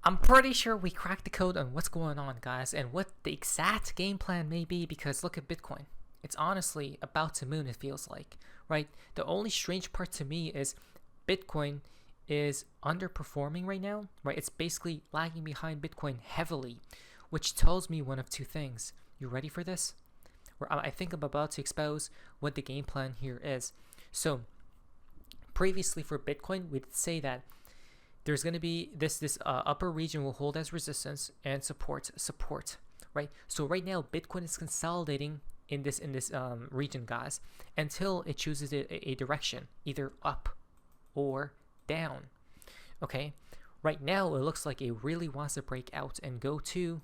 I'm pretty sure we cracked the code on what's going on, guys, and what the exact game plan may be, because look at Bitcoin. It's honestly about to moon, it feels like, right? The only strange part to me is Bitcoin is underperforming right now, right? It's basically lagging behind Bitcoin heavily, which tells me one of two things. You ready for this? I think I'm about to expose what the game plan here is. So, previously for Bitcoin, we did say that there's going to be this upper region will hold as resistance and support, right? So right now Bitcoin is consolidating in this region, guys, until it chooses a direction, either up or down. Okay, right now it looks like it really wants to break out and go to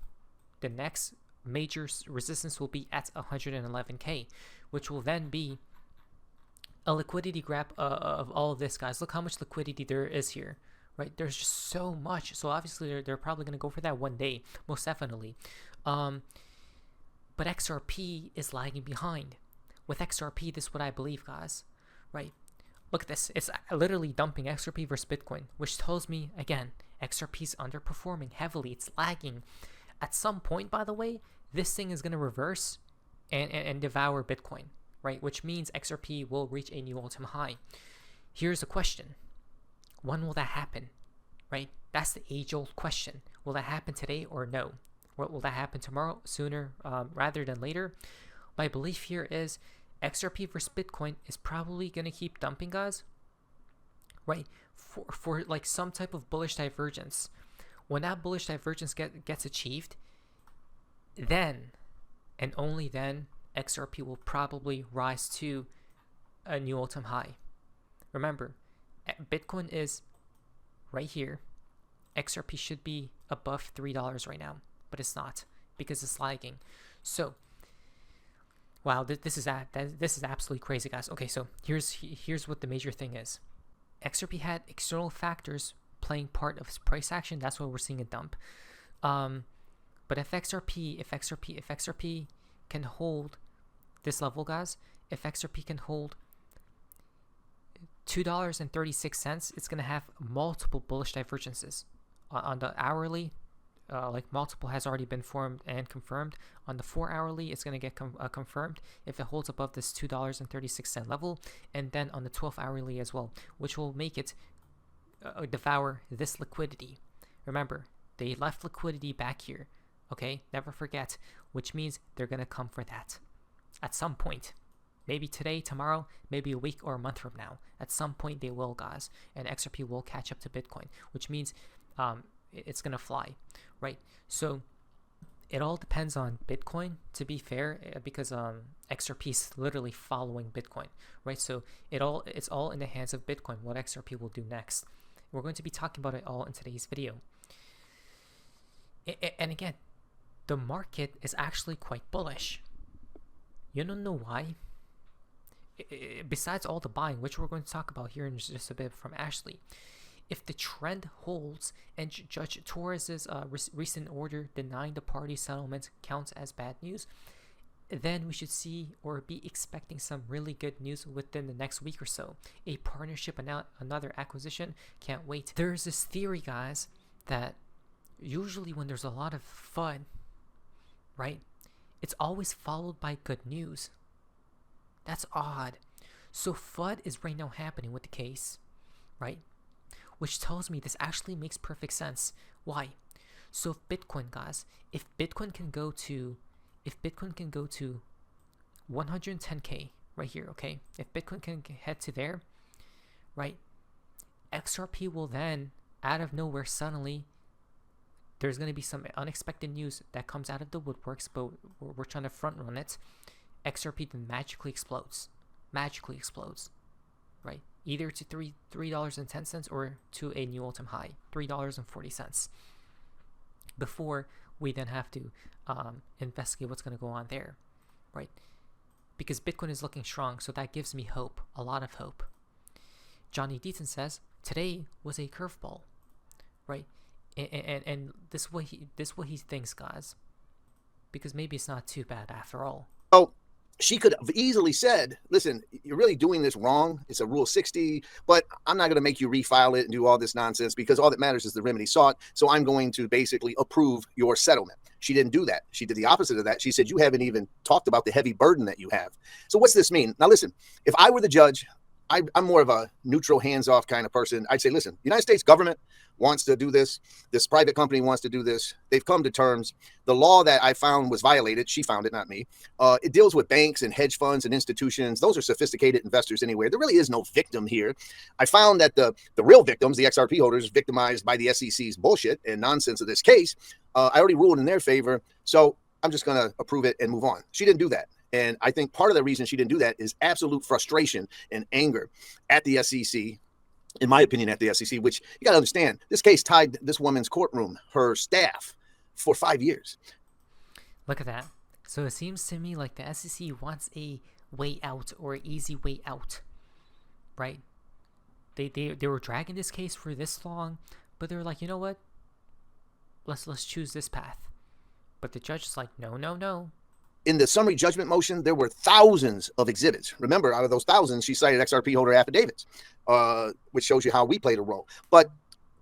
the next major resistance will be at 111k, which will then be a liquidity grab of all of this, guys. Look how much liquidity there is here, right? There's just so much. So obviously they're probably going to go for that one day, most definitely. But XRP is lagging behind. With XRP, this is what I believe, guys, right? Look at this. It's literally dumping XRP versus Bitcoin, which tells me, again, XRP is underperforming heavily. It's lagging. At some point, by the way, this thing is going to reverse and devour Bitcoin, right? Which means XRP will reach a new all-time high. Here's a question. When will that happen, right? That's the age-old question. Will that happen today or no? Will that happen tomorrow, sooner rather than later? My belief here is XRP versus Bitcoin is probably going to keep dumping, guys, right? For like some type of bullish divergence. When that bullish divergence gets achieved, then and only then XRP will probably rise to a new all-time high. Remember, Bitcoin is right here. XRP should be above $3 right now, but it's not because it's lagging. So, wow, this is absolutely crazy, guys. Okay, so here's what the major thing is. XRP had external factors playing part of its price action. That's why we're seeing a dump. But if XRP can hold this level, guys, if XRP can hold $2.36, it's going to have multiple bullish divergences. On the hourly, like multiple has already been formed and confirmed. On the 4 hourly, it's going to get confirmed if it holds above this $2.36 level, and then on the 12 hourly as well, which will make it devour this liquidity. Remember, they left liquidity back here. Okay, never forget, which means they're going to come for that at some point. Maybe today, tomorrow, maybe a week or a month from now. At some point they will, guys, and XRP will catch up to Bitcoin, which means it's going to fly, right? So it all depends on Bitcoin, to be fair, because XRP is literally following Bitcoin, right? So it's all in the hands of Bitcoin, what XRP will do next. We're going to be talking about it all in today's video. And again, the market is actually quite bullish. You don't know why? Besides all the buying, which we're going to talk about here in just a bit from Ashley, if the trend holds and Judge Torres's recent order denying the party settlement counts as bad news, then we should see or be expecting some really good news within the next week or so. A partnership, another acquisition, can't wait. There's this theory, guys, that usually when there's a lot of FUD, right, it's always followed by good news. That's odd. So FUD is right now happening with the case, right? Which tells me this actually makes perfect sense. Why? So if Bitcoin, guys, if Bitcoin can go to 110k right here, okay? If Bitcoin can head to there, right? XRP will then, out of nowhere, suddenly, there's going to be some unexpected news that comes out of the woodworks, but we're trying to front run it. XRP then magically explodes, right? Either to $3.10 or to a new all-time high, $3.40. Before we then have to investigate what's going to go on there, right? Because Bitcoin is looking strong, so that gives me hope, a lot of hope. Johnny Deaton says today was a curveball, right? And this what he thinks, guys, because maybe it's not too bad after all. Oh, she could have easily said, listen, you're really doing this wrong. It's a Rule 60, but I'm not going to make you refile it and do all this nonsense because all that matters is the remedy sought. So I'm going to basically approve your settlement. She didn't do that. She did the opposite of that. She said, you haven't even talked about the heavy burden that you have. So what's this mean? Now, listen, if I were the judge, I'm more of a neutral, hands-off kind of person. I'd say, listen, the United States government wants to do this. This private company wants to do this. They've come to terms. The law that I found was violated. She found it, not me. It deals with banks and hedge funds and institutions. Those are sophisticated investors anyway. There really is no victim here. I found that the real victims, the XRP holders, victimized by the SEC's bullshit and nonsense of this case, I already ruled in their favor. So I'm just going to approve it and move on. She didn't do that. And I think part of the reason she didn't do that is absolute frustration and anger at the SEC, in my opinion, at the SEC, which you got to understand, this case tied this woman's courtroom, her staff, for 5 years. Look at that. So it seems to me like the SEC wants a way out or an easy way out, right? They were dragging this case for this long, but they were like, you know what? Let's choose this path. But the judge is like, no, no, no. In the summary judgment motion, there were thousands of exhibits. Remember, out of those thousands, she cited XRP holder affidavits, which shows you how we played a role. But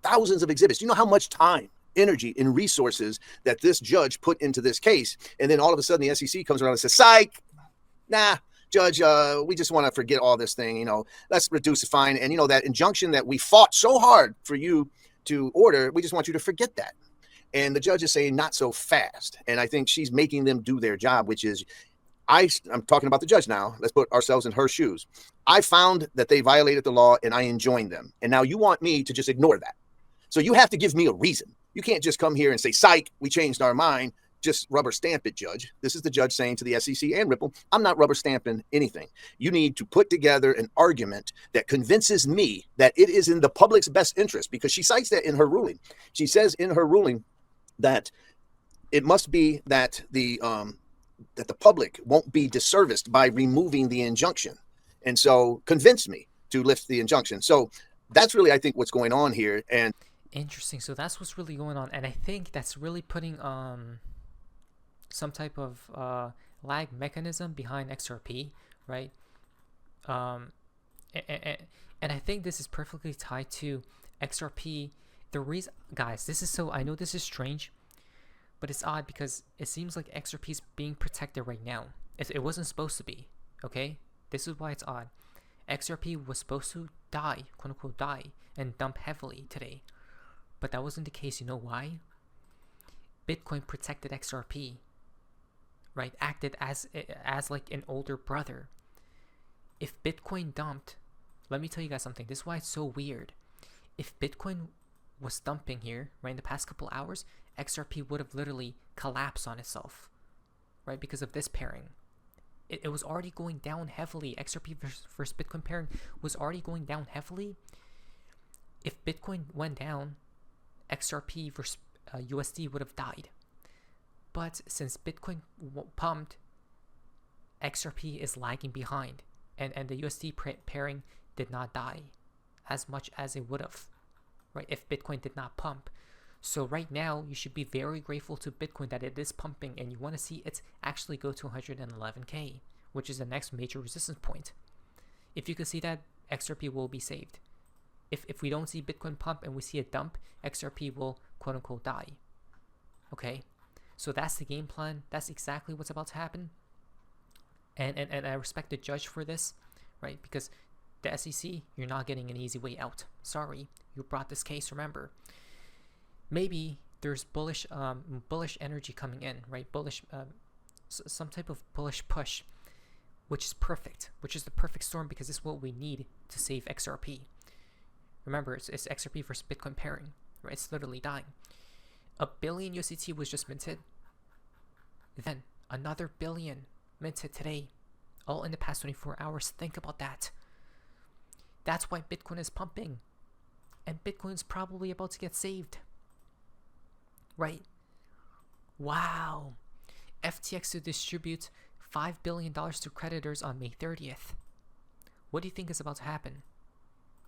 thousands of exhibits. Do you know how much time, energy, and resources that this judge put into this case? And then all of a sudden, the SEC comes around and says, psych, nah, judge, we just want to forget all this thing. Let's reduce the fine. And, that injunction that we fought so hard for you to order, we just want you to forget that. And the judge is saying, not so fast. And I think she's making them do their job, which is, I'm talking about the judge now. Let's put ourselves in her shoes. I found that they violated the law and I enjoined them. And now you want me to just ignore that. So you have to give me a reason. You can't just come here and say, psych, we changed our mind. Just rubber stamp it, judge. This is the judge saying to the SEC and Ripple, I'm not rubber stamping anything. You need to put together an argument that convinces me that it is in the public's best interest, because she cites that in her ruling. She says in her ruling that it must be that the public won't be disserviced by removing the injunction. And so convince me to lift the injunction. So that's really, I think, what's going on here. And interesting. So that's what's really going on. And I think that's really putting some type of lag mechanism behind XRP, right? And I think this is perfectly tied to XRP. The reason, guys, I know this is strange, but it's odd because it seems like XRP is being protected right now. It wasn't supposed to be, okay? This is why it's odd. XRP was supposed to die, quote unquote die, and dump heavily today. But that wasn't the case. You know why? Bitcoin protected XRP, right? Acted as like an older brother. If Bitcoin dumped, let me tell you guys something. This is why it's so weird. If Bitcoin was dumping here, right, in the past couple hours, XRP would have literally collapsed on itself, right, because of this pairing. It was already going down heavily. XRP versus Bitcoin pairing was already going down heavily. If Bitcoin went down, XRP versus USD would have died. But since Bitcoin pumped, XRP is lagging behind, and the USD pairing did not die as much as it would have, right, if Bitcoin did not pump. So right now, you should be very grateful to Bitcoin that it is pumping, and you want to see it actually go to 111K, which is the next major resistance point. If you can see that, XRP will be saved. If we don't see Bitcoin pump and we see a dump, XRP will quote unquote die. Okay, so that's the game plan. That's exactly what's about to happen. And I respect the judge for this, right? Because the SEC, you're not getting an easy way out. Sorry, you brought this case, remember. Maybe there's bullish energy coming in, right? Bullish, some type of bullish push, which is perfect, which is the perfect storm, because it's what we need to save XRP. Remember, it's XRP versus Bitcoin pairing, right? It's literally dying. $1 billion USDT was just minted. Then another $1 billion minted today, all in the past 24 hours. Think about that. That's why Bitcoin is pumping, and Bitcoin's probably about to get saved. Right? Wow. FTX to distribute $5 billion to creditors on May 30th. What do you think is about to happen?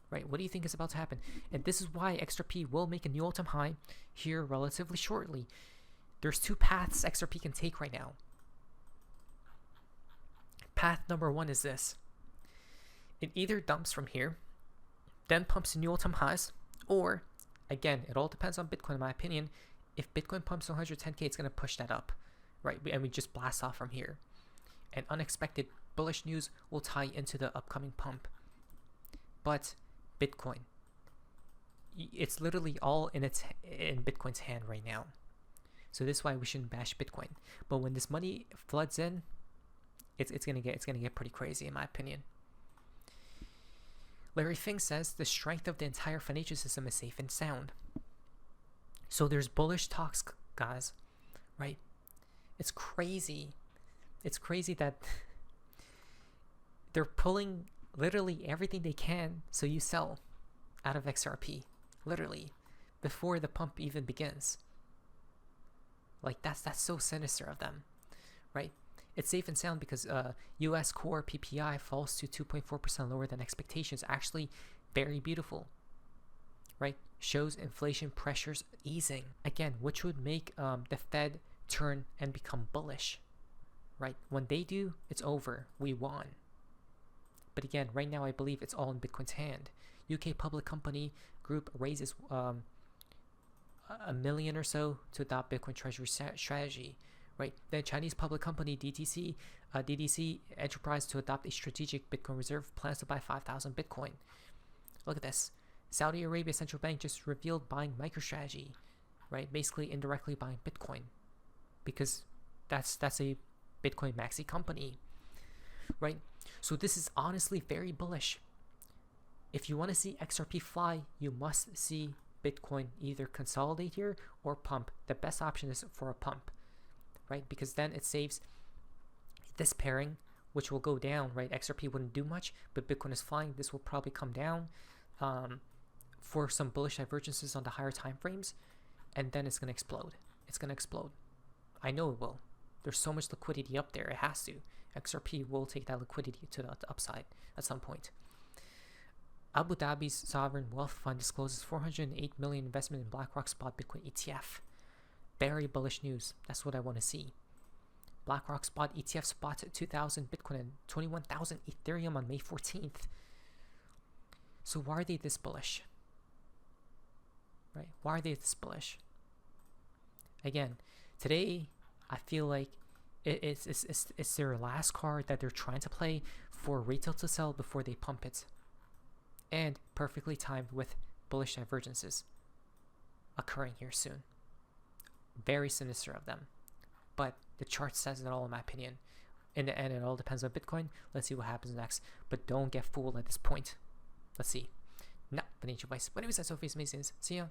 Right? What do you think is about to happen? And this is why XRP will make a new all-time high here relatively shortly. There's two paths XRP can take right now. path number one is this. It either dumps from here, then pumps to new all-time highs, or, again, it all depends on Bitcoin in my opinion. If Bitcoin pumps to 110K, it's going to push that up, right? And we just blast off from here. And unexpected bullish news will tie into the upcoming pump. But Bitcoin, it's literally all in Bitcoin's hand right now. So this is why we shouldn't bash Bitcoin. But when this money floods in, it's gonna get pretty crazy in my opinion. Larry Fink says the strength of the entire financial system is safe and sound. So there's bullish talks, guys, right? It's crazy. It's crazy that they're pulling literally everything they can so you sell out of XRP, literally, before the pump even begins. Like that's so sinister of them, right? It's safe and sound because US core PPI falls to 2.4% lower than expectations. Actually, very beautiful, right? Shows inflation pressures easing. Again, which would make the Fed turn and become bullish, right? When they do, it's over. We won. But again, right now I believe it's all in Bitcoin's hand. UK public company group raises $1 million or so to adopt Bitcoin treasury strategy. Right. Then Chinese public company DDC Enterprise to adopt a strategic Bitcoin reserve, plans to buy 5,000 Bitcoin. Look at this. Saudi Arabia central bank just revealed buying MicroStrategy, right? Basically indirectly buying Bitcoin, because that's a Bitcoin maxi company, right? So this is honestly very bullish. If you want to see XRP fly, you must see Bitcoin either consolidate here or pump. The best option is for a pump, right? Because then it saves this pairing, which will go down, right? XRP wouldn't do much, but Bitcoin is flying. This will probably come down for some bullish divergences on the higher time frames, and then it's going to explode. It's going to explode. I know it will. There's so much liquidity up there. It has to. XRP will take that liquidity to the upside at some point. Abu Dhabi's sovereign wealth fund discloses $408 million investment in BlackRock spot Bitcoin ETF. Very bullish news. That's what I want to see. BlackRock spot ETF spots 2,000 Bitcoin and 21,000 Ethereum on May 14th. So why are they this bullish? Right? Why are they this bullish? Again, today I feel like it's their last card that they're trying to play for retail to sell before they pump it. And perfectly timed with bullish divergences occurring here soon. Very sinister of them. But the chart says it all in my opinion. In the end, it all depends on Bitcoin. Let's see what happens next. But don't get fooled at this point. Let's see. Not financial advice. But anyways, that's all for amazing. See ya.